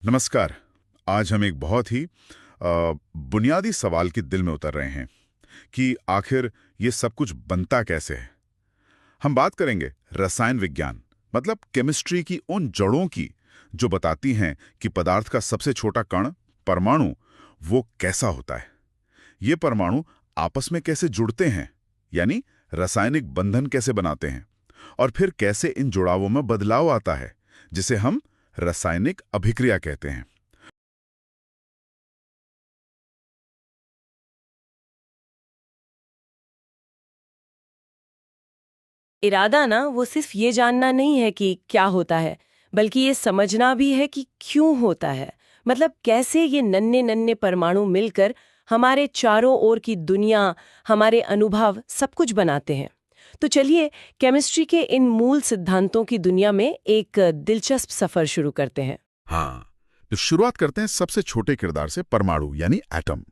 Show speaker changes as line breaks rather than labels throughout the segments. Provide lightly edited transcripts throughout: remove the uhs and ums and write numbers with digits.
नमस्कार। आज हम एक बहुत ही बुनियादी सवाल के दिल में उतर रहे हैं कि आखिर ये सब कुछ बनता कैसे है। हम बात करेंगे रसायन विज्ञान, मतलब केमिस्ट्री की उन जड़ों की जो बताती हैं कि पदार्थ का सबसे छोटा कण, परमाणु, वो कैसा होता है। ये परमाणु आपस में कैसे जुड़ते हैं, यानी रासायनिक बंधन कैसे बनाते हैं, और फिर कैसे इन जुड़ावों में बदलाव आता है, जिसे हम रासायनिक अभिक्रिया कहते हैं।
इरादा ना वो सिर्फ ये जानना नहीं है कि क्या होता है, बल्कि ये समझना भी है कि क्यों होता है। मतलब कैसे ये नन्हे नन्हे परमाणु मिलकर हमारे चारों ओर की दुनिया, हमारे अनुभव सब कुछ बनाते हैं। तो चलिए केमिस्ट्री के इन मूल सिद्धांतों की दुनिया में एक दिलचस्प सफर शुरू करते हैं।
हाँ, तो शुरुआत करते हैं सबसे छोटे किरदार से, परमाणु यानी एटम।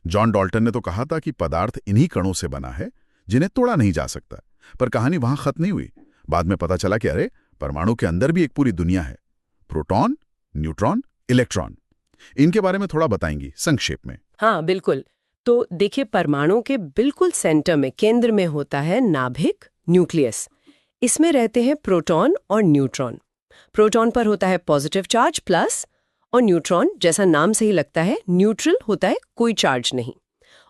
जॉन डाल्टन ने तो कहा था कि पदार्थ इन्हीं कणों से बना है जिन्हें तोड़ा नहीं जा सकता। पर कहानी वहां खत्म नहीं हुई। बाद में पता चला कि अरे, परमाणु के अंदर भी एक पूरी दुनिया है। Proton, neutron, electron. इनके बारे में थोड़ा बताएंगी संक्षेप में?
हाँ बिल्कुल। तो देखिए, परमाणु के बिल्कुल सेंटर में, केंद्र में होता है नाभिक, न्यूक्लियस। इसमें रहते हैं प्रोटॉन और न्यूट्रॉन। प्रोटॉन पर होता है पॉजिटिव चार्ज प्लस, और न्यूट्रॉन, जैसा नाम से ही लगता है, न्यूट्रल होता है, कोई चार्ज नहीं।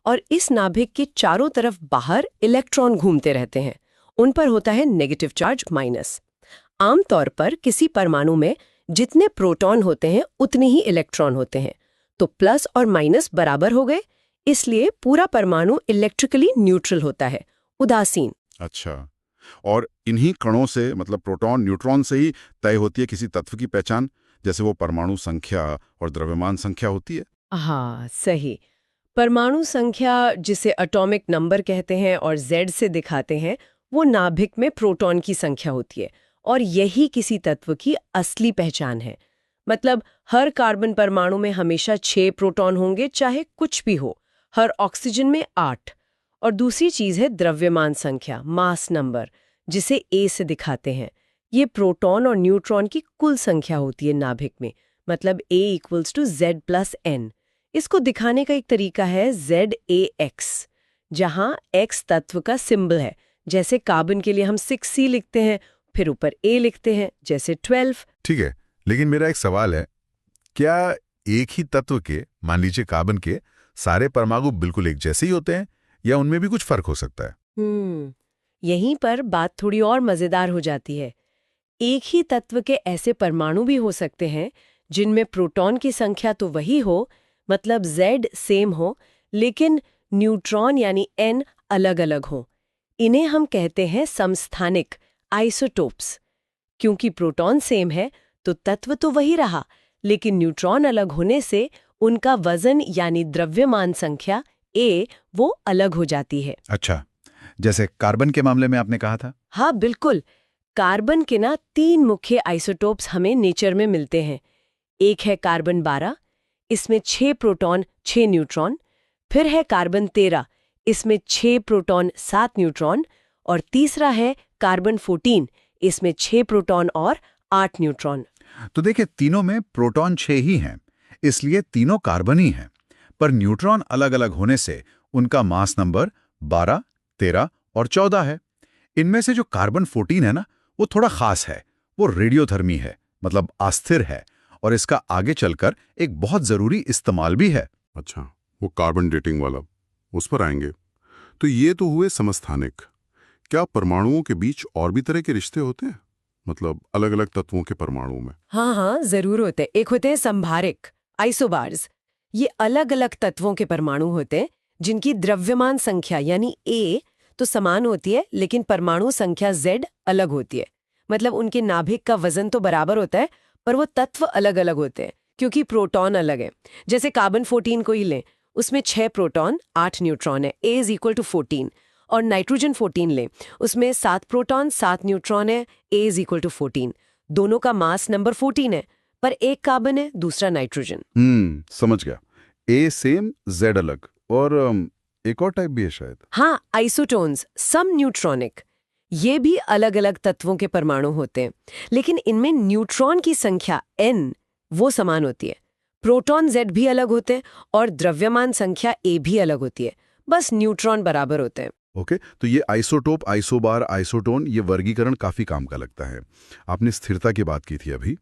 और इस नाभिक के चारों तरफ बाहर इलेक्ट्रॉन घूमते रहते हैं। उन पर होता है नेगेटिव चार्ज, माइनस। आमतौर पर किसी परमाणु में जितने प्रोटॉन होते हैं उतने ही इलेक्ट्रॉन होते हैं। तो प्लस और माइनस बराबर हो गए, इसलिए पूरा परमाणु इलेक्ट्रिकली न्यूट्रल होता है, उदासीन।
अच्छा, और इन्हीं कणों से, मतलब प्रोटॉन न्यूट्रॉन से ही तय होती है किसी तत्व की पहचान, जैसे वो परमाणु संख्या और द्रव्यमान संख्या होती है।
हाँ सही। परमाणु संख्या, जिसे एटॉमिक नंबर कहते हैं और Z से दिखाते हैं, वो नाभिक में प्रोटॉन की संख्या होती है, और यही किसी तत्व की असली पहचान है। मतलब हर कार्बन परमाणु में हमेशा 6 प्रोटॉन होंगे, चाहे कुछ भी हो। हर ऑक्सीजन में 8। और दूसरी चीज है द्रव्यमान संख्या, मास नंबर, जिसे A से दिखाते हैं। ये प्रोटॉन और न्यूट्रॉन की कुल संख्या होती है नाभिक में। मतलब A=Z+N। इसको दिखाने का एक तरीका है ZAX, जहां X तत्व का सिंबल है। जैसे कार्बन के लिए हम 6C लिखते हैं, फिर ऊपर A लिखते हैं, जैसे 12।
ठीक है, लेकिन मेरा एक सवाल है, क्या एक ही तत्व के, मान लीजिए कार्बन के, सारे परमाणु बिल्कुल एक जैसे ही होते हैं, या उनमें भी कुछ फर्क हो सकता है?
यहीं पर बात थोड़ी और मजेदार हो जाती है। एक ही तत्व के ऐसे परमाणु भी हो सकते हैं जिनमें प्रोटॉन की संख्या तो वही हो, मतलब Z सेम हो, लेकिन न्यूट्रॉन यानी N अलग-अलग हो। इन्हें हम कहते हैं समस्थानिक, आइसोटोप्स। क्योंकि प्रोटॉन सेम है तो तत्व तो वही रहा, लेकिन न्यूट्रॉन अलग होने से उनका वजन यानी द्रव्यमान संख्या A वो अलग हो जाती है।
अच्छा, जैसे कार्बन के मामले में आपने कहा था।
हाँ बिल्कुल। कार्बन के ना 3 मुख्य आइसोटोप्स हमें नेचर में मिलते हैं। एक है कार्बन 12, इसमें 6 प्रोटॉन 6 न्यूट्रॉन। फिर है कार्बन 13, इसमें 6 प्रोटॉन 7 न्यूट्रॉन। और तीसरा है कार्बन 14, इसमें 6 प्रोटॉन और 8 न्यूट्रॉन।
तो देखिए, तीनों में प्रोटॉन 6 ही हैं, इसलिए तीनों कार्बन ही हैं। पर न्यूट्रॉन अलग-अलग होने से उनका मास नंबर 12, 13 और 14 है। इनमें से जो कार्बन 14 है ना, वो थोड़ा खास है। वो रेडियोधर्मी है, मतलब अस्थिर है, और इसका आगे चलकर एक बहुत जरूरी इस्तेमाल भी है।
अच्छा, वो कार्बन डेटिंग वाला, उस पर आएंगे। तो ये तो हुए समस्थानिक। क्या परमाणुओं के बीच और भी तरह के रिश्ते होते हैं, मतलब अलग अलग तत्वों के परमाणुओं में?
हाँ हाँ जरूर होते हैं। एक होते हैं संभारिक, आइसोबार्स। ये अलग अलग तत्वों के परमाणु होते हैं जिनकी द्रव्यमान संख्या यानी A तो समान होती है, लेकिन परमाणु संख्या Z अलग होती है। मतलब उनके नाभिक का वजन तो बराबर होता है, पर वो तत्व अलग अलग होते हैं क्योंकि प्रोटॉन अलग है। जैसे कार्बन 14 को ही लें, उसमें 6 प्रोटॉन 8 न्यूट्रॉन है, A=14। और नाइट्रोजन 14 लें, उसमें 7 प्रोटॉन 7 न्यूट्रॉन है, A=14। दोनों का मास नंबर 14 है, पर एक कार्बन है, दूसरा नाइट्रोजन।
समझ गया। ए सेम, जेड अलग, और एक और टाइप भी है शायद।
हाँ, आइसोटोन्स, सम न्यूट्रॉनिक। ये भी अलग अलग तत्वों के परमाणु होते हैं, लेकिन इनमें न्यूट्रॉन की संख्या N वो समान होती है। प्रोटॉन Z भी अलग होते हैं और द्रव्यमान संख्या A भी अलग होती है, बस न्यूट्रॉन बराबर होते हैं।
ओके, तो ये आइसोटोप, आइसोबार, आइसोटोन, ये वर्गीकरण काफी काम का लगता है। आपने स्थिरता की बात की थी अभी।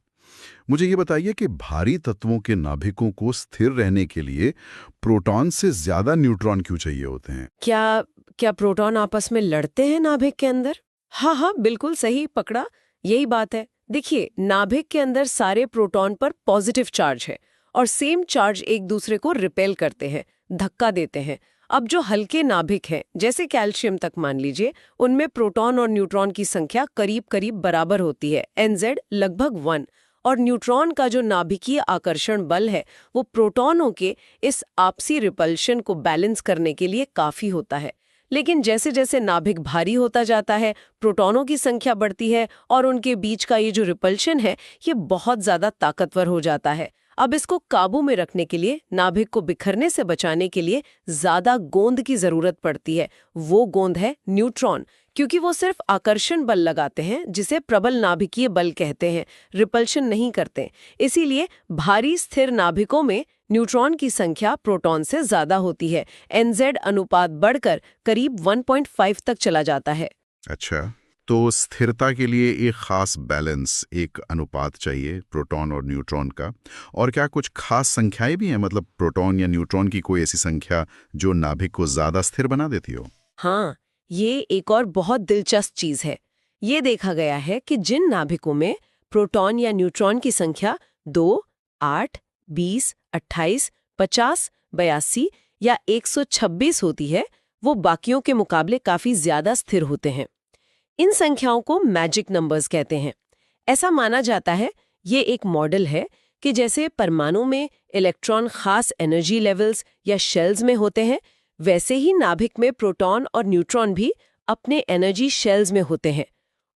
मुझे ये बताइए कि भारी तत्वों के नाभिकों को स्थिर रहने के लिए प्रोटॉन से ज्यादा न्यूट्रॉन क्यों चाहिए होते हैं?
क्या प्रोटॉन आपस में लड़ते हैं नाभिक के अंदर? हाँ, बिल्कुल सही पकड़ा, यही बात है। देखिए, नाभिक के अंदर सारे प्रोटॉन पर पॉजिटिव चार्ज है और सेम चार्ज एक दूसरे को रिपेल करते हैं, धक्का देते हैं। अब जो हल्के नाभिक हैं, जैसे कैल्शियम तक मान लीजिए, उनमें प्रोटॉन और न्यूट्रॉन की संख्या करीब करीब बराबर होती है, Nz लगभग 1। और न्यूट्रॉन का जो नाभिकीय आकर्षण बल है, वो प्रोटॉनों के इस आपसी रिपल्शन को बैलेंस करने के लिए काफी होता है। लेकिन जैसे जैसे नाभिक भारी होता जाता है, प्रोटॉनों की संख्या बढ़ती है और उनके बीच का ये जो रिपल्शन है, ये बहुत ज्यादा ताकतवर हो जाता है। अब इसको काबू में रखने के लिए, नाभिक को बिखरने से बचाने के लिए ज्यादा गोंद की जरूरत पड़ती है। वो गोंद है न्यूट्रॉन, क्योंकि वो सिर्फ आकर्षण बल लगाते हैं, जिसे प्रबल नाभिकीय बल कहते हैं, रिपल्शन नहीं करते। इसीलिए भारी स्थिर नाभिकों में न्यूट्रॉन की संख्या प्रोटॉन से ज्यादा होती है। Nz अनुपात बढ़कर करीब 1.5 तक चला जाता है।
अच्छा, तो स्थिरता के लिए एक खास बैलेंस, एक अनुपात चाहिए प्रोटॉन और न्यूट्रॉन का। और क्या कुछ खास संख्याएं भी हैं, मतलब प्रोटॉन या न्यूट्रॉन की कोई ऐसी संख्या जो नाभिक को ज्यादा स्थिर बना देती हो?
हाँ, ये एक और बहुत दिलचस्प चीज है। ये देखा गया है कि जिन नाभिकों में प्रोटॉन या न्यूट्रॉन की संख्या 2, 8, 20, 28, 50, 82 या 126 होती है, वो बाकियों के मुकाबले काफी ज्यादा स्थिर होते हैं। इन संख्याओं को मैजिक नंबर्स कहते हैं। ऐसा माना जाता है, ये एक मॉडल है कि जैसे परमाणु में इलेक्ट्रॉन खास एनर्जी लेवल्स या शेल्स में होते हैं, वैसे ही नाभिक में प्रोटॉन और न्यूट्रॉन भी अपने एनर्जी शेल्स में होते हैं।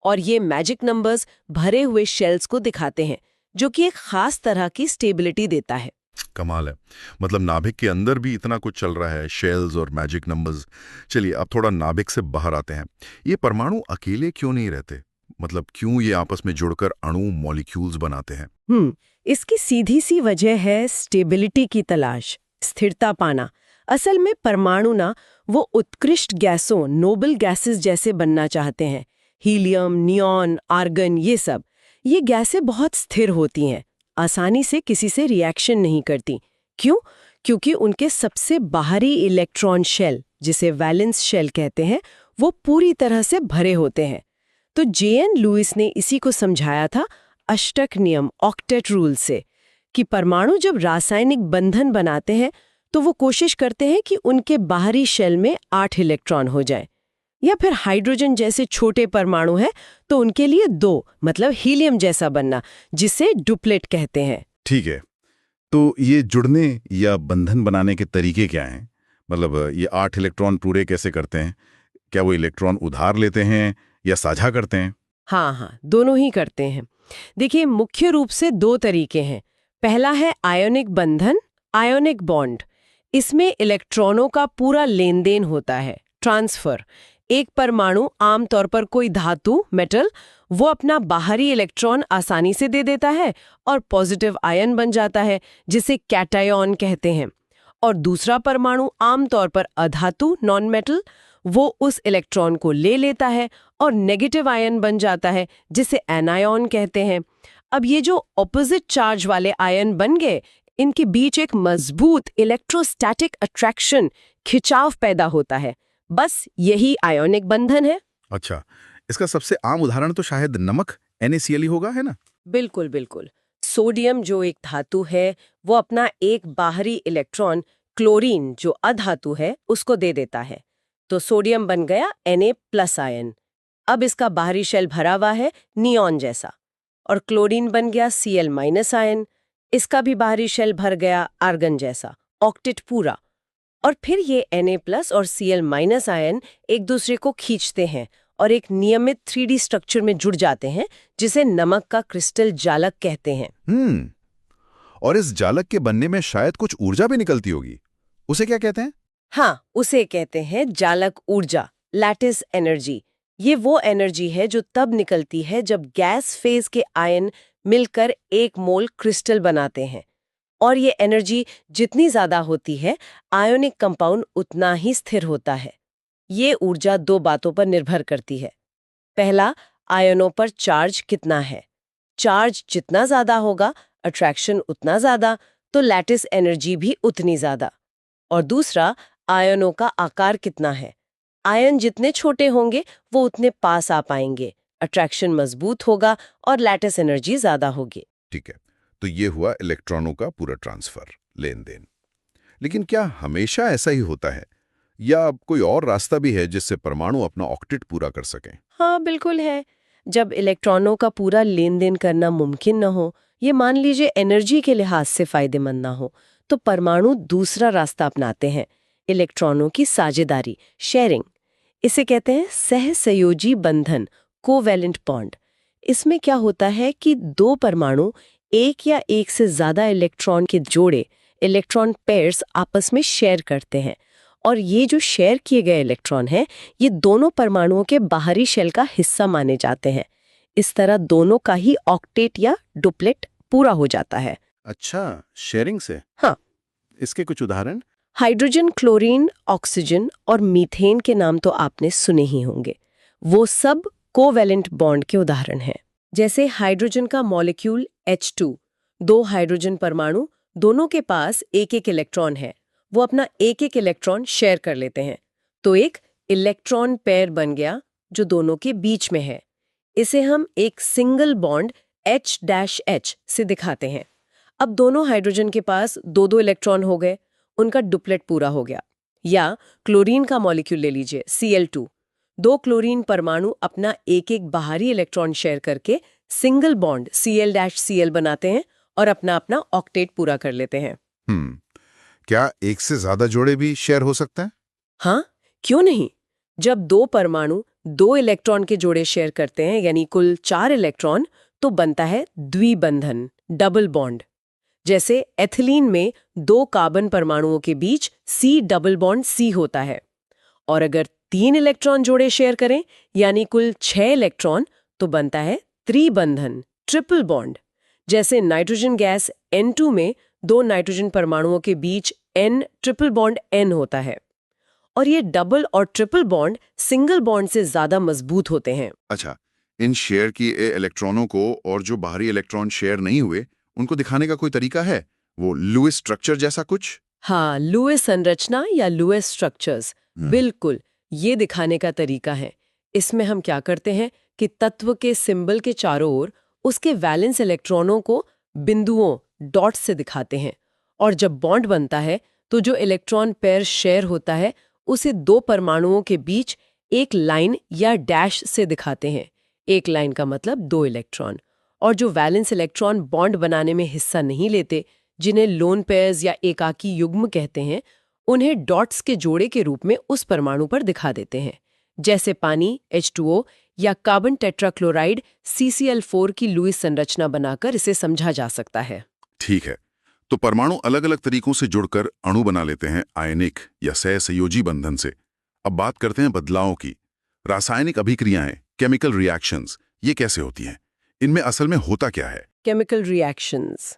और ये मैजिक नंबर्स भरे हुए शेल्स को दिखाते हैं, जो कि एक खास तरह की स्टेबिलिटी देता है।
कमाल है, मतलब नाभिक के अंदर भी इतना कुछ चल रहा है, शेल्स और मैजिक नंबर्स। चलिए अब थोड़ा नाभिक से बाहर आते हैं। ये परमाणु अकेले क्यों नहीं रहते? मतलब क्यों ये आपस में जुड़कर अणु, मॉलिक्यूल्स बनाते हैं?
इसकी सीधी सी वजह है स्टेबिलिटी की तलाश, स्थिरता पाना। असल में परमाणु ना वो उत्कृष्ट गैसों, नोबल गैसेस जैसे बनना चाहते हैं। हीलियम, नियॉन, आर्गन, ये गैसें बहुत स्थिर होती हैं, आसानी से किसी से रिएक्शन नहीं करती। क्यों? क्योंकि उनके सबसे बाहरी इलेक्ट्रॉन शेल, जिसे वैलेंस शेल कहते हैं, वो पूरी तरह से भरे होते हैं। तो J.N. लुईस ने इसी को समझाया था अष्टक नियम, ऑक्टेट रूल से, कि परमाणु जब रासायनिक बंधन बनाते हैं तो वो कोशिश करते हैं कि उनके बाहरी शेल में 8 इलेक्ट्रॉन हो जाए। या फिर हाइड्रोजन जैसे छोटे परमाणु हैं तो उनके लिए 2, मतलब हीलियम जैसा बनना, जिसे डुप्लेट कहते हैं।
ठीक है, तो ये जुड़ने या बंधन बनाने के तरीके क्या हैं? मतलब ये 8 इलेक्ट्रॉन पूरे कैसे करते हैं? क्या वो इलेक्ट्रॉन उधार लेते हैं या साझा करते हैं?
हाँ, दोनों ही करते हैं। देखिए, मुख्य रूप से 2 तरीके हैं। पहला है आयोनिक बंधन, आयोनिक बॉन्ड। इसमें इलेक्ट्रॉनों का पूरा लेन देन होता है, ट्रांसफर। एक परमाणु, आमतौर पर कोई धातु, मेटल, वो अपना बाहरी इलेक्ट्रॉन आसानी से दे देता है और पॉजिटिव आयन बन जाता है, जिसे कैटायन कहते हैं। और दूसरा परमाणु, आमतौर पर अधातु, नॉन मेटल, वो उस इलेक्ट्रॉन को ले लेता है और नेगेटिव आयन बन जाता है, जिसे एनायन कहते हैं। अब ये जो ऑपोजिट चार्ज वाले आयन बन गए, इनके बीच एक मजबूत इलेक्ट्रोस्टैटिक अट्रैक्शन, खिंचाव पैदा होता है। बस यही आयोनिक बंधन है।
अच्छा, इसका सबसे आम उदाहरण तो शायद नमक, NaCl ही होगा, है ना?
बिल्कुल। सोडियम जो एक धातु है, वो अपना एक बाहरी इलेक्ट्रॉन क्लोरीन जो अधातु है उसको दे देता है, तो सोडियम बन गया Na+ आयन। अब इसका बाहरी शेल भरा हुआ है नियॉन जैसा, और क्लोरीन बन गया Cl- आयन। इसका भी बाहरी शेल भर गया आर्गन जैसा, ऑक्टेट पूरा। और फिर ये Na+ और Cl- आयन एक दूसरे को खींचते हैं और एक नियमित 3D स्ट्रक्चर में जुड़ जाते हैं, जिसे नमक का क्रिस्टल जालक कहते हैं।
और इस जालक के बनने में शायद कुछ ऊर्जा भी निकलती होगी। उसे क्या कहते हैं?
हाँ, उसे कहते हैं जालक ऊर्जा, लैटिस एनर्जी। ये वो एनर्जी है जो तब निकलती है जब गैस फेज के आयन मिलकर 1 मोल क्रिस्टल बनाते हैं। और ये एनर्जी जितनी ज्यादा होती है, आयोनिक कंपाउंड उतना ही स्थिर होता है। ये ऊर्जा 2 बातों पर निर्भर करती है। पहला, आयनों पर चार्ज कितना है। चार्ज जितना ज्यादा होगा, अट्रैक्शन उतना ज्यादा, तो लैटिस एनर्जी भी उतनी ज्यादा। और दूसरा, आयनों का आकार कितना है। आयन जितने छोटे होंगे वो उतने पास आ पाएंगे, अट्रैक्शन मजबूत होगा और लैटिस एनर्जी ज्यादा होगी।
ठीक है, तो ये हुआ इलेक्ट्रॉनों का पूरा ट्रांसफर, लेन देन। लेकिन क्या हमेशा ऐसा ही होता है या कोई और रास्ता भी है जिससे परमाणु अपना ऑक्टेट पूरा कर सकें?
हाँ, बिल्कुल है। जब इलेक्ट्रॉनों का पूरा लेन देन करना मुमकिन न हो, ये मान लीजिए एनर्जी के लिहाज से फायदेमंद ना हो, तो परमाणु दूसरा रास्ता अपनाते हैं, इलेक्ट्रॉनों की साझेदारी, शेयरिंग। इसे कहते हैं सहसंयोजी बंधन, कोवैलेंट बॉन्ड। इसमें क्या होता है कि 2 परमाणु एक या एक से ज्यादा इलेक्ट्रॉन के जोड़े, इलेक्ट्रॉन पेयर्स आपस में शेयर करते हैं। और ये जो शेयर किए गए इलेक्ट्रॉन हैं, ये दोनों परमाणुओं के बाहरी शेल का हिस्सा माने जाते हैं। इस तरह दोनों का ही ऑक्टेट या डुप्लेट पूरा हो जाता है।
अच्छा, शेयरिंग से?
हाँ।
इसके कुछ उदाहरण?
हाइड्रोजन, क्लोरीन, ऑक्सीजन और मीथेन के नाम तो आपने सुने ही होंगे। वो सब कोवैलेंट बॉन्ड के उदाहरण हैं। जैसे हाइड्रोजन का मॉलिक्यूल H2, 2 हाइड्रोजन परमाणु, दोनों के पास एक एक इलेक्ट्रॉन है। वो अपना एक एक इलेक्ट्रॉन शेयर कर लेते हैं, तो एक इलेक्ट्रॉन पेयर बन गया जो दोनों के बीच में है। इसे हम एक सिंगल बॉन्ड H-H से दिखाते हैं। अब दोनों हाइड्रोजन के पास 2-2 इलेक्ट्रॉन हो गए, उनका डुप्लेट पूरा हो गया। या क्लोरीन का मॉलिक्यूल ले लीजिए, Cl2, 2 क्लोरीन परमाणु अपना एक एक बाहरी इलेक्ट्रॉन शेयर करके सिंगल बॉन्ड Cl-Cl बनाते हैं और अपना अपना ऑक्टेट पूरा कर लेते हैं।
क्या एक से ज्यादा जोड़े भी शेयर हो सकते हैं?
हाँ, क्यों नहीं। जब 2 परमाणु 2 इलेक्ट्रॉन के जोड़े शेयर करते हैं, यानी कुल 4 इलेक्ट्रॉन, तो बनता है द्विबंधन, डबल बॉन्ड। जैसे एथिलीन में 2 कार्बन परमाणुओं के बीच C डबल बॉन्ड C होता है। और अगर 3 इलेक्ट्रॉन जोड़े शेयर करें, यानी कुल 6 इलेक्ट्रॉन, तो बनता है त्रिबंधन, ट्रिपल बॉन्ड। जैसे नाइट्रोजन गैस N2 में 2 नाइट्रोजन परमाणुओं के बीच N ट्रिपल बॉन्ड N होता है। और ये डबल और ट्रिपल बॉन्ड सिंगल बॉन्ड से ज्यादा मजबूत होते हैं।
अच्छा, इन शेयर किए इलेक्ट्रॉनों को और जो बाहरी इलेक्ट्रॉन शेयर नहीं हुए, उनको दिखाने का कोई तरीका है? वो लुईस स्ट्रक्चर जैसा कुछ?
हाँ, लुईस संरचना या लुईस स्ट्रक्चर्स, बिल्कुल ये दिखाने का तरीका है। इसमें हम क्या करते हैं कि तत्व के सिंबल के चारों ओर उसके वैलेंस इलेक्ट्रॉनों को बिंदुओं, डॉट्स से दिखाते हैं। और जब बॉन्ड बनता है, तो जो इलेक्ट्रॉन पेयर शेयर होता है, उसे 2 परमाणुओं के बीच एक लाइन या डैश से दिखाते हैं। एक लाइन का मतलब 2 इलेक्ट्रॉन। और जो वैलेंस इलेक्ट्रॉन बॉन्ड बनाने में हिस्सा नहीं लेते, जिन्हें लोन पेयर्स या एकाकी युग्म कहते हैं, उन्हें डॉट्स के जोड़े के रूप में उस परमाणु पर दिखा देते हैं। जैसे पानी H2O या कार्बन टेट्राक्लोराइड CCl4 की लुईस संरचना बनाकर इसे समझा जा सकता है।
ठीक है, तो परमाणु अलग अलग तरीकों से जुड़कर अणु बना लेते हैं आयनिक या सहसंयोजी बंधन से। अब बात करते हैं बदलावों की। रासायनिक अभिक्रियाएं, केमिकल रिएक्शंस, ये कैसे होती हैं? इनमें असल में होता क्या है?
केमिकल रिएक्शंस,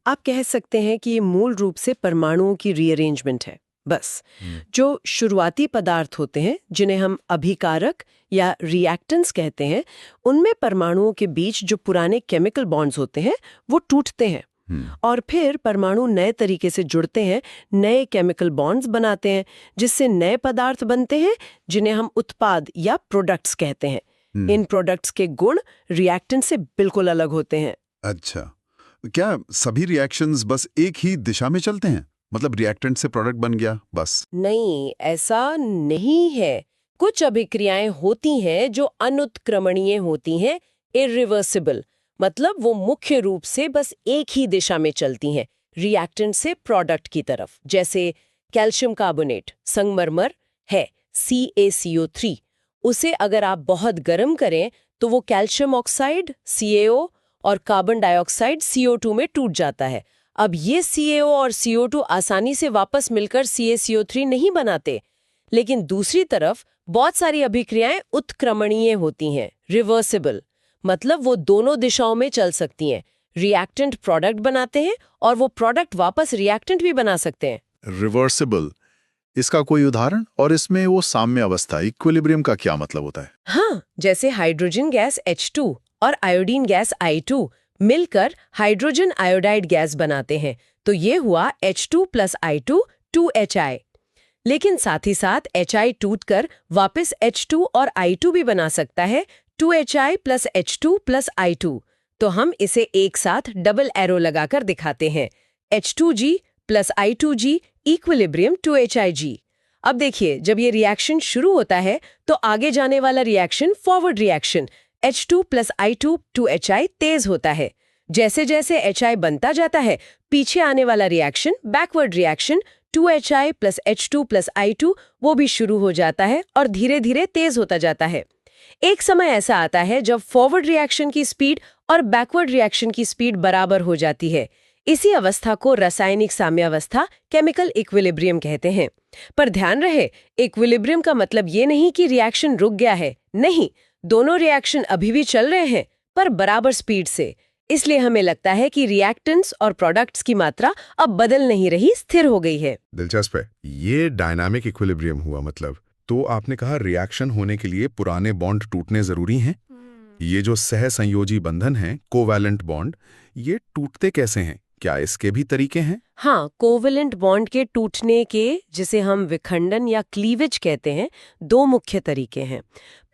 आप कह सकते हैं कि ये मूल रूप से परमाणुओं की रीअरेंजमेंट है। बस जो शुरुआती पदार्थ होते हैं, जिन्हें हम अभिकारक या रिएक्टेंट्स कहते हैं, उनमें परमाणुओं के बीच जो पुराने केमिकल बॉन्ड्स होते हैं वो टूटते हैं। और फिर परमाणु नए तरीके से जुड़ते हैं, नए केमिकल बॉन्ड्स बनाते हैं, जिससे नए पदार्थ बनते हैं, जिन्हें हम उत्पाद या प्रोडक्ट्स कहते हैं। इन प्रोडक्ट्स के गुण रिएक्टेंट से बिल्कुल अलग होते हैं।
अच्छा, क्या सभी रिएक्शंस बस एक ही दिशा में चलते हैं? मतलब रिएक्टेंट से प्रोडक्ट बन गया बस?
नहीं, ऐसा नहीं है। कुछ अभिक्रियाएं होती हैं जो अनुत्क्रमणीय होती हैं, इरिवर्सिबल, मतलब वो मुख्य रूप से बस एक ही दिशा में चलती हैं, रिएक्टेंट से प्रोडक्ट की तरफ। जैसे कैल्शियम कार्बोनेट, संगमरमर है CaCO3, उसे अगर आप बहुत गर्म करें तो वो कैल्शियम ऑक्साइड CaO और कार्बन डाइऑक्साइड CO2 में टूट जाता है। अब ये CaO और CO2 आसानी से वापस मिलकर CaCO3 नहीं बनाते। लेकिन दूसरी तरफ बहुत सारी अभिक्रियाएं उत्क्रमणीय होती हैं, रिवर्सिबल, मतलब वो दोनों दिशाओं में चल सकती हैं। रिएक्टेंट प्रोडक्ट बनाते हैं और वो प्रोडक्ट वापस रिएक्टेंट भी बना सकते हैं।
रिवर्सिबल, इसका कोई उदाहरण? और इसमें वो साम्य अवस्था इक्विलिब्रियम का क्या मतलब होता है?
हाँ, जैसे हाइड्रोजन गैस H2 और आयोडीन गैस I2 मिलकर हाइड्रोजन आयोडाइड गैस बनाते हैं, तो ये हुआ H2 + I2 2HI। लेकिन साथ ही साथ HI टूटकर वापस H2 और I2 भी बना सकता है, 2HI + H2 + I2। तो हम इसे एक साथ डबल एरो लगाकर दिखाते हैं, H2G + I2G इक्विलिब्रियम 2HIG। अब देखिए, जब ये रिएक्शन शुरू होता है तो आगे जाने वाला reaction forward reaction H2 + I2 2HI तेज होता है। जैसे जैसे HI बनता जाता है, पीछे आने वाला reaction backward reaction 2HI + H2 + I2 वो भी शुरू हो जाता है और धीरे धीरे तेज होता जाता है। एक समय ऐसा आता है जब फॉरवर्ड रिएक्शन की स्पीड और बैकवर्ड रिएक्शन की स्पीड बराबर हो जाती है। इसी अवस्था को रासायनिक साम्यावस्था केमिकल इक्विलिब्रियम कहते हैं। पर ध्यान रहे, इक्विलिब्रियम का मतलब ये नहीं कि रिएक्शन रुक गया है। नहीं, दोनों रिएक्शन अभी भी चल रहे हैं, पर बराबर स्पीड से। इसलिए हमें लगता है कि रिएक्टेंट्स और प्रोडक्ट्स की मात्रा अब बदल नहीं रही, स्थिर हो गई है।
दिलचस्प है। ये डायनामिक इक्विलिब्रियम हुआ मतलब। तो आपने कहा रिएक्शन होने के लिए पुराने बॉन्ड टूटने जरूरी हैं। ये जो सहसंयोजी बंधन हैं, कोवैलेंट बॉन्ड, ये टूटते कैसे हैं? क्या इसके भी तरीके हैं?
हाँ, कोवैलेंट बॉन्ड के टूटने के, जिसे हम विखंडन या क्लीवेज कहते हैं, दो मुख्य तरीके हैं।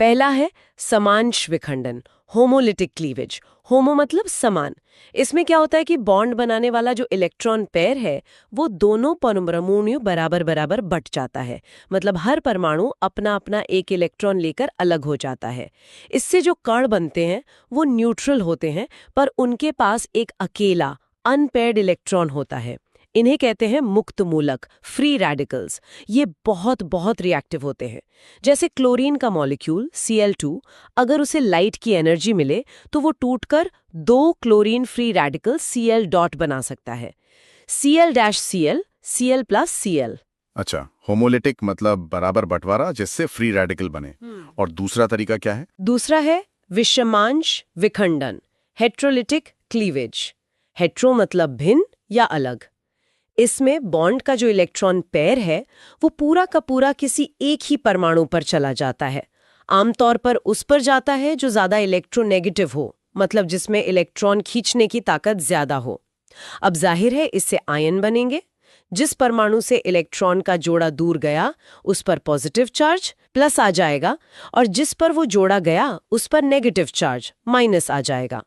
पहला है समांश विखंडन, होमोलिटिक क्लीवेज। होमो मतलब समान। इसमें क्या होता है कि बॉन्ड बनाने वाला जो इलेक्ट्रॉन पेयर है वो दोनों परमाणु बराबर बराबर बट जाता है। मतलब हर परमाणु अपना अपना एक इलेक्ट्रॉन लेकर अलग हो जाता है। इससे जो कण बनते हैं वो न्यूट्रल होते हैं, पर उनके पास एक अकेला अनपेयर्ड इलेक्ट्रॉन होता है। इन्हें कहते हैं मुक्त मूलक, फ्री रेडिकल्स। ये बहुत बहुत रिएक्टिव होते हैं। जैसे क्लोरीन का मॉलिक्यूल Cl2, अगर उसे लाइट की एनर्जी मिले तो वो टूटकर 2 chlorine free radical Cl dot बना सकता है। Cl-Cl, Cl+Cl।
अच्छा, होमोलिटिक मतलब बराबर बंटवारा जिससे फ्री रेडिकल बने। और दूसरा तरीका क्या है?
दूसरा है विषमांश विखंडन, हेट्रोलिटिक क्लीवेज। हेट्रो मतलब भिन्न या अलग। इसमें बॉन्ड का जो इलेक्ट्रॉन पेयर है वो पूरा का पूरा किसी एक ही परमाणु पर चला जाता है। आमतौर पर उस पर जाता है जो ज्यादा इलेक्ट्रोनेगेटिव हो, मतलब जिसमें इलेक्ट्रॉन खींचने की ताकत ज्यादा हो। अब जाहिर है इससे आयन बनेंगे। जिस परमाणु से इलेक्ट्रॉन का जोड़ा दूर गया उस पर पॉजिटिव चार्ज प्लस आ जाएगा, और जिस पर वो जोड़ा गया उस पर नेगेटिव चार्ज माइनस आ जाएगा।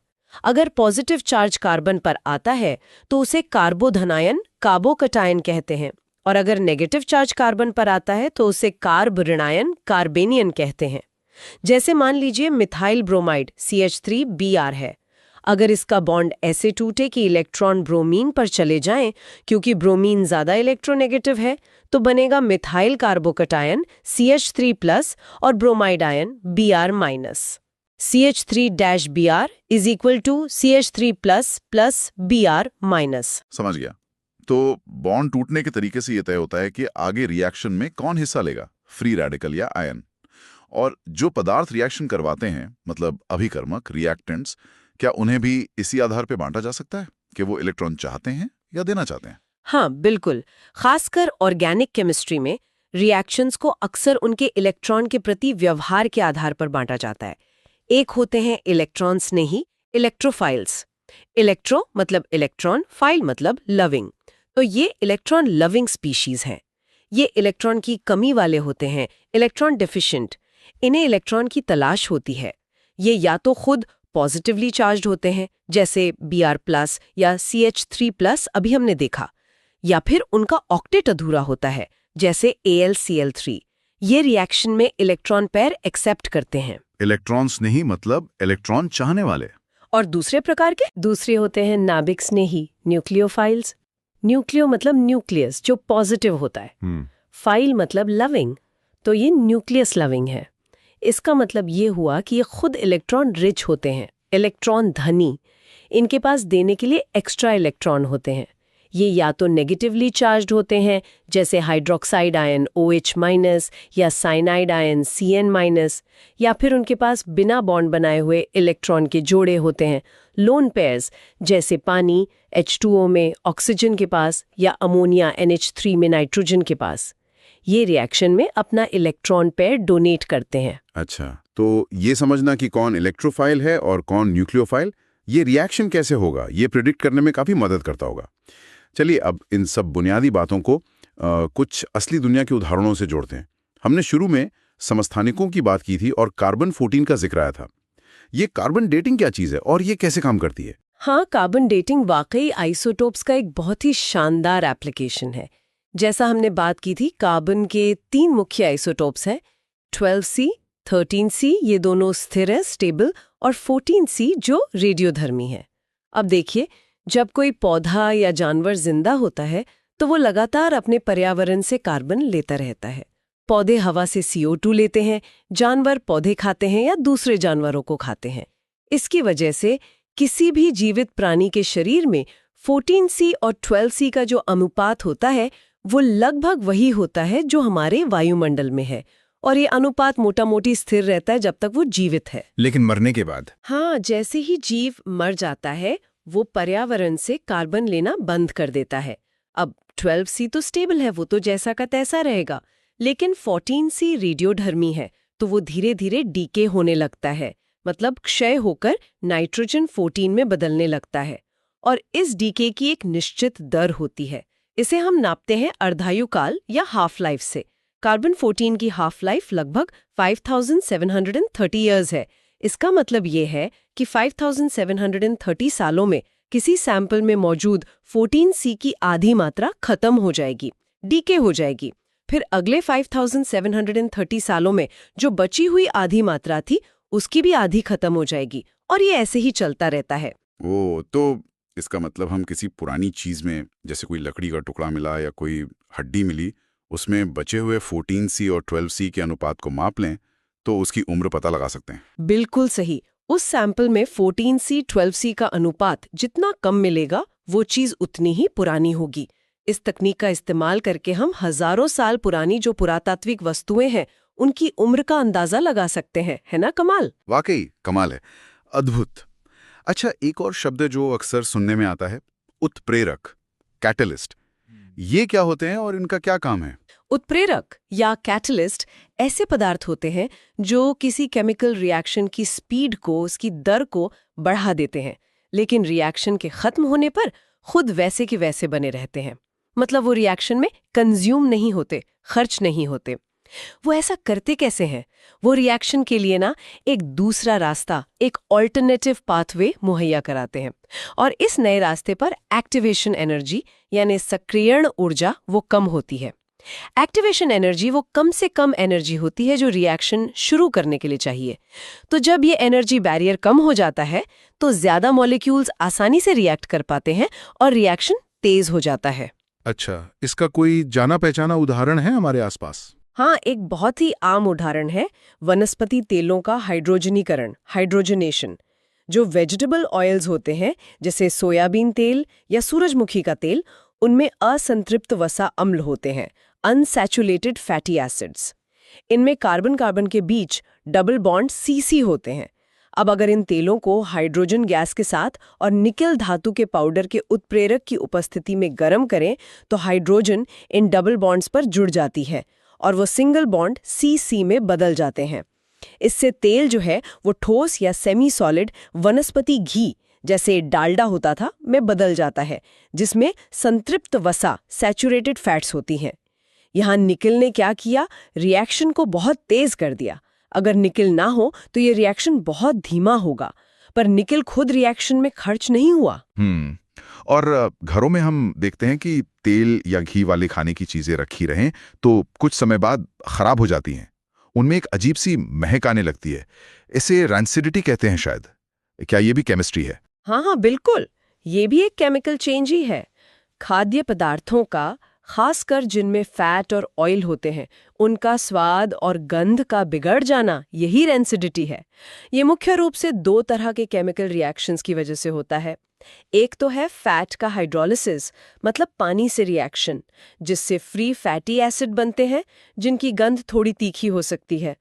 अगर पॉजिटिव चार्ज कार्बन पर आता है तो उसे कार्बोधनायन, कार्बोकटायन कहते हैं, और अगर नेगेटिव चार्ज कार्बन पर आता है तो उसे कार्ब ऋणायन, कार्बेनियन कहते हैं। जैसे मान लीजिए मिथाइल ब्रोमाइड CH3Br है। अगर इसका बॉन्ड ऐसे टूटे कि इलेक्ट्रॉन ब्रोमीन पर चले जाएं, क्योंकि ब्रोमीन ज्यादा इलेक्ट्रोनेगेटिव है, तो बनेगा मिथाइल कार्बोकटायन CH3+ और bromide ion Br-। CH3-Br = CH3+ Br-।
समझ गया। तो बॉन्ड टूटने के तरीके से ये तय होता है कि आगे रिएक्शन में कौन हिस्सा लेगा, फ्री रेडिकल या आयन। और जो पदार्थ रिएक्शन करवाते हैं, मतलब अभिकर्मक, रिएक्टेंट्स, क्या उन्हें भी इसी आधार पर बांटा जा सकता है कि वो इलेक्ट्रॉन चाहते हैं या देना चाहते हैं?
हाँ, बिल्कुल। खासकर ऑर्गेनिक केमिस्ट्री में रिएक्शंस को अक्सर उनके इलेक्ट्रॉन के प्रति व्यवहार के आधार पर बांटा जाता है। एक होते हैं इलेक्ट्रॉन्स नहीं, इलेक्ट्रोफाइल्स। इलेक्ट्रो मतलब इलेक्ट्रॉन, फाइल मतलब लविंग। तो ये इलेक्ट्रॉन लविंग स्पीशीज हैं। ये इलेक्ट्रॉन की कमी वाले होते हैं, इलेक्ट्रॉन डेफिशिएंट। इन्हें इलेक्ट्रॉन की तलाश होती है। ये या तो खुद पॉजिटिवली चार्ज्ड होते हैं, जैसे Br+ या CH3+ अभी हमने देखा, या फिर उनका ऑक्टेट अधूरा होता है, जैसे AlCl3। ये रिएक्शन में इलेक्ट्रॉन पेयर एक्सेप्ट करते हैं।
इलेक्ट्रॉन्स नहीं मतलब इलेक्ट्रॉन चाहने वाले।
और दूसरे प्रकार के दूसरे होते हैं नाभिक स्नेही, न्यूक्लियोफाइल्स। न्यूक्लियो मतलब न्यूक्लियस, जो पॉजिटिव होता है। फाइल मतलब लविंग, तो ये न्यूक्लियस लविंग है। इसका मतलब ये हुआ कि ये खुद इलेक्ट्रॉन रिच होते हैं, इलेक्ट्रॉन धनी। इनके पास देने के लिए एक्स्ट्रा इलेक्ट्रॉन होते हैं। ये या तो नेगेटिवली चार्ज्ड होते हैं, जैसे हाइड्रोक्साइड आयन OH- या साइनाइड आयन CN-, या फिर उनके पास बिना बॉन्ड बनाए हुए इलेक्ट्रॉन के जोड़े होते हैं, लोन पेयर्स, जैसे पानी H2O में ऑक्सीजन के पास या अमोनिया NH3 में नाइट्रोजन के पास। ये रिएक्शन में अपना इलेक्ट्रॉन पेयर डोनेट करते हैं।
अच्छा, तो ये समझना कि कौन इलेक्ट्रोफाइल है और कौन न्यूक्लियोफाइल, ये रिएक्शन कैसे होगा, ये प्रिडिक्ट करने में काफी मदद करता होगा। चलिए अब इन सब बुनियादी बातों को कुछ असली दुनिया के उदाहरणों से जोड़ते हैं। हमने शुरू में समस्थानिकों की बात की थी और कार्बन 14 का जिक्र आया था। ये कार्बन डेटिंग क्या चीज है और ये कैसे काम करती है?
हाँ, कार्बन डेटिंग वाकई आइसोटोप्स का एक बहुत ही शानदार एप्लीकेशन है। जैसा हमने बात की थी, कार्बन के 3 मुख्य आइसोटोप्स हैं, 12C, 13C, ये दोनों स्थिर है, स्टेबल, और 14C जो रेडियोधर्मी है। अब देखिए, जब कोई पौधा या जानवर जिंदा होता है तो वो लगातार अपने पर्यावरण से कार्बन लेता रहता है। पौधे हवा से CO2 लेते हैं, जानवर पौधे खाते हैं या दूसरे जानवरों को खाते हैं। इसकी वजह से किसी भी जीवित प्राणी के शरीर में 14C और 12C का जो अनुपात होता है वो लगभग वही होता है जो हमारे वायुमंडल में है, और ये अनुपात मोटा-मोटी स्थिर रहता है जब तक वो जीवित है।
लेकिन मरने के बाद?
हाँ, जैसे ही जीव मर जाता है वो पर्यावरण से कार्बन लेना बंद कर देता है। अब 12C तो स्टेबल है, वो तो जैसा का तैसा रहेगा, लेकिन 14C रेडियोधर्मी है, तो वो धीरे धीरे डीके होने लगता है, मतलब क्षय होकर नाइट्रोजन 14 में बदलने लगता है। और इस डीके की एक निश्चित दर होती है। इसे हम नापते हैं अर्धायुकाल या हाफ लाइफ से। कार्बन 14 की हाफ लाइफ लगभग 5730 ईयर्स है। इसका मतलब ये है कि 5730 सालों में किसी सैंपल में मौजूद 14C की आधी मात्रा खत्म हो जाएगी, डीके हो जाएगी। फिर अगले 5730 सालों में जो बची हुई आधी मात्रा थी उसकी भी आधी खत्म हो जाएगी, और ये ऐसे ही चलता रहता है।
वो तो इसका मतलब हम किसी पुरानी चीज में, जैसे कोई लकड़ी का टुकड़ा मिला या कोई हड्डी मिली, उसमें बचे हुए 14C और 12C के अनुपात को माप लें तो उसकी उम्र पता लगा सकते हैं।
बिल्कुल सही। उस सैंपल में 14C 12C का अनुपात जितना कम मिलेगा वो चीज उतनी ही पुरानी होगी। इस तकनीक का इस्तेमाल करके हम हजारों साल पुरानी जो पुरातात्विक वस्तुएं हैं उनकी उम्र का अंदाजा लगा सकते हैं। है ना कमाल?
वाकई कमाल है, अद्भुत। अच्छा, एक और शब्द जो अक्सर सुनने में आता है, उत्प्रेरक, कैटलिस्ट। ये क्या होते हैं और इनका क्या काम है?
उत्प्रेरक या कैटलिस्ट ऐसे पदार्थ होते हैं जो किसी केमिकल रिएक्शन की स्पीड को, उसकी दर को बढ़ा देते हैं, लेकिन रिएक्शन के खत्म होने पर खुद वैसे के वैसे बने रहते हैं। मतलब वो रिएक्शन में कंज्यूम नहीं होते, खर्च नहीं होते। वो ऐसा करते कैसे हैं? वो रिएक्शन के लिए ना एक दूसरा रास्ता, एक ऑल्टरनेटिव पाथवे मुहैया कराते हैं, और इस नए रास्ते पर एक्टिवेशन एनर्जी यानी सक्रियण ऊर्जा वो कम होती है। एक्टिवेशन एनर्जी वो कम से कम एनर्जी होती है जो रिएक्शन शुरू करने के लिए चाहिए। तो जब ये एनर्जी बैरियर कम हो जाता है तो ज्यादा मॉलिक्यूल्स आसानी से रिएक्ट कर पाते हैं और रिएक्शन तेज हो जाता है।
अच्छा, इसका कोई जाना पहचाना उदाहरण है हमारे आसपास?
हाँ, एक बहुत ही आम उदाहरण है वनस्पति तेलों का हाइड्रोजनीकरण, हाइड्रोजनेशन। जो वेजिटेबल ऑयल्स होते हैं जैसे सोयाबीन तेल या सूरजमुखी का तेल, उनमें असंतृप्त वसा अम्ल होते हैं, अनसैचुरेटेड फैटी एसिड्स। इनमें कार्बन कार्बन के बीच डबल बॉन्ड CC होते हैं। अब अगर इन तेलों को हाइड्रोजन गैस के साथ और निकेल धातु के पाउडर के उत्प्रेरक की उपस्थिति में गर्म करें तो हाइड्रोजन इन डबल बॉन्ड्स पर जुड़ जाती है और वो सिंगल बॉन्ड CC में बदल जाते हैं। इससे तेल जो है वो ठोस या सेमी सॉलिड वनस्पति घी, जैसे डालडा होता था, में बदल जाता है, जिसमें संतृप्त वसा सैचुरेटेड फैट्स होती हैं। यहाँ निकेल ने क्या किया? रिएक्शन को बहुत तेज कर दिया। अगर निकेल ना हो तो ये रिएक्शन बहुत धीमा होगा, पर निकेल खुद रिएक्शन में खर्च नहीं हुआ।
और घरों में हम देखते हैं कि तेल या घी वाले खाने की चीजें रखी रहें तो कुछ समय बाद खराब हो जाती हैं। उनमें एक अजीब सी महक आने लगती है। इसे रैंसिडिटी कहते हैं शायद। क्या ये भी केमिस्ट्री है?
हाँ, बिल्कुल। ये भी एक केमिकल चेंज ही है। खाद्य पदार्थों का खासकर जिनमें फैट और ऑयल होते हैं, उनका स्वाद और गंध का बिगड़ जाना, यही रेंसिडिटी है। ये मुख्य रूप से 2 तरह के केमिकल रिएक्शंस की वजह से होता है। एक तो है फैट का हाइड्रोलिसिस, मतलब पानी से रिएक्शन, जिससे फ्री फैटी एसिड बनते हैं जिनकी गंध थोड़ी तीखी हो सकती है।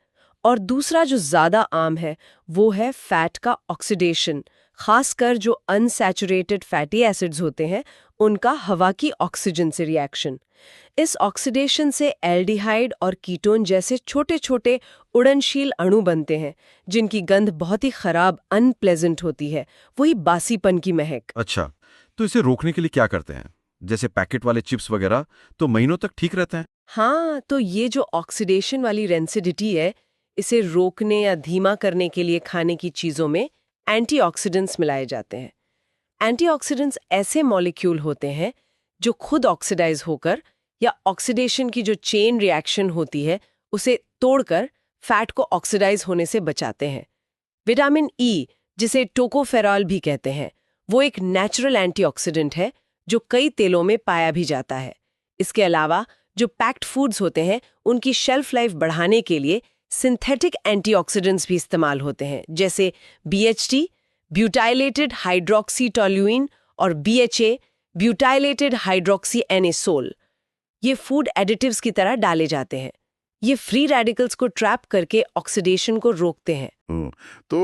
और दूसरा जो ज़्यादा आम है वो है फैट का ऑक्सीडेशन, खासकर जो अनसैचुरेटेड फैटी एसिड्स होते हैं उनका हवा की ऑक्सीजन से रिएक्शन। इस ऑक्सीडेशन से एल्डिहाइड और कीटोन जैसे छोटे छोटे उड़नशील अणु बनते हैं जिनकी गंध बहुत ही खराब अनप्लेजेंट होती है, वही बासीपन की महक।
अच्छा, तो इसे रोकने के लिए क्या करते हैं? जैसे पैकेट वाले चिप्स वगैरह तो महीनों तक ठीक रहते हैं।
हाँ, तो ये जो ऑक्सीडेशन वाली रेंसिडिटी है, इसे रोकने या धीमा करने के लिए खाने की चीज़ों में एंटीऑक्सीडेंट्स मिलाए जाते हैं। एंटीऑक्सीडेंट्स ऐसे मॉलिक्यूल होते हैं जो खुद ऑक्सीडाइज होकर या ऑक्सीडेशन की जो चेन रिएक्शन होती है उसे तोड़कर फैट को ऑक्सीडाइज होने से बचाते हैं। विटामिन ई, जिसे टोकोफेरॉल भी कहते हैं, वो एक नेचुरल एंटीऑक्सीडेंट है जो कई तेलों में पाया भी जाता है। इसके अलावा जो पैक्ड फूड्स होते हैं उनकी शेल्फ लाइफ बढ़ाने के लिए सिंथेटिक एंटीऑक्सीडेंट्स भी इस्तेमाल होते हैं, जैसे BHT ब्यूटाइलेटेड हाइड्रोक्सी टोल्यूइन और BHA ब्यूटाइलेटेड हाइड्रोक्सी एनेसोल। ये फूड एडिटिव्स की तरह डाले जाते हैं। ये फ्री रेडिकल्स को ट्रैप करके ऑक्सीडेशन को रोकते हैं।
तो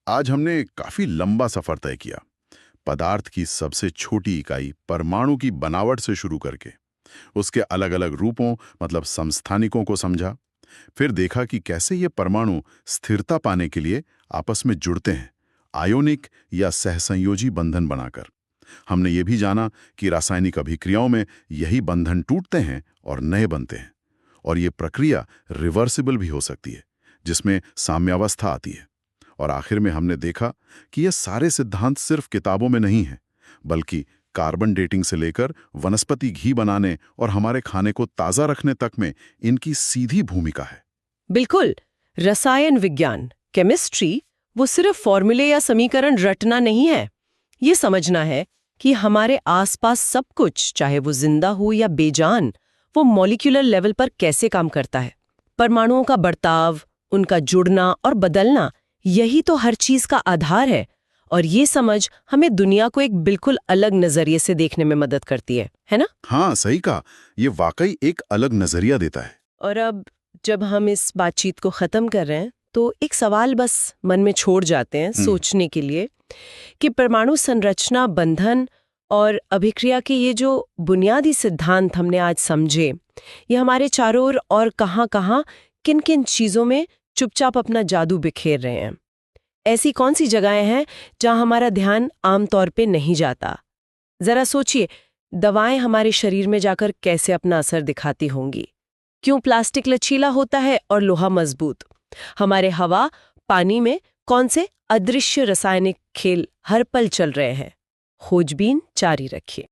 आज हमने काफी लंबा सफर तय किया, पदार्थ की सबसे छोटी इकाई परमाणु की बनावट से शुरू करके उसके अलग अलग रूपों मतलब समस्थानिकों को समझा। फिर देखा कि कैसे ये परमाणु स्थिरता पाने के लिए आपस में जुड़ते हैं, आयोनिक या सहसंयोजी बंधन बनाकर। हमने ये भी जाना कि रासायनिक अभिक्रियाओं में यही बंधन टूटते हैं और नए बनते हैं, और ये प्रक्रिया रिवर्सिबल भी हो सकती है, जिसमें साम्यावस्था आती है। और आखिर में हमने देखा कि ये सारे सिद्धांत सिर्फ किताबों में नहीं हैं, बल्कि कार्बन डेटिंग से लेकर वनस्पति घी बनाने और हमारे खाने को ताज़ा रखने तक में इनकी सीधी भूमिका है।
बिल्कुल, रसायन विज्ञान, केमिस्ट्री, वो सिर्फ फॉर्मूले या समीकरण रटना नहीं है। ये समझना है कि हमारे आसपास सब कुछ, चाहे वो जिंदा हो या बेजान, वो मॉलिक्यूलर लेवल पर कैसे काम करता है। परमाणुओं का बर्ताव, उनका जुड़ना और बदलना, यही तो हर चीज का आधार है। और ये समझ हमें दुनिया को एक बिल्कुल अलग नजरिए से देखने में मदद करती है ना?
हाँ, सही कहा। ये वाकई एक अलग नजरिया देता है।
और अब जब हम इस बातचीत को खत्म कर रहे हैं तो एक सवाल बस मन में छोड़ जाते हैं सोचने के लिए कि परमाणु संरचना, बंधन और अभिक्रिया के ये जो बुनियादी सिद्धांत हमने आज समझे, ये हमारे चारों ओर और कहाँ-कहाँ, किन-किन चीजों में चुपचाप अपना जादू बिखेर रहे हैं। ऐसी कौन सी जगहें हैं जहां हमारा ध्यान आमतौर पे नहीं जाता? जरा सोचिए, दवाएं हमारे शरीर में जाकर कैसे अपना असर दिखाती होंगी। क्यों प्लास्टिक लचीला होता है और लोहा मजबूत? हमारे हवा, पानी में कौन से अदृश्य रासायनिक खेल हर पल चल रहे हैं? खोजबीन जारी रखिए।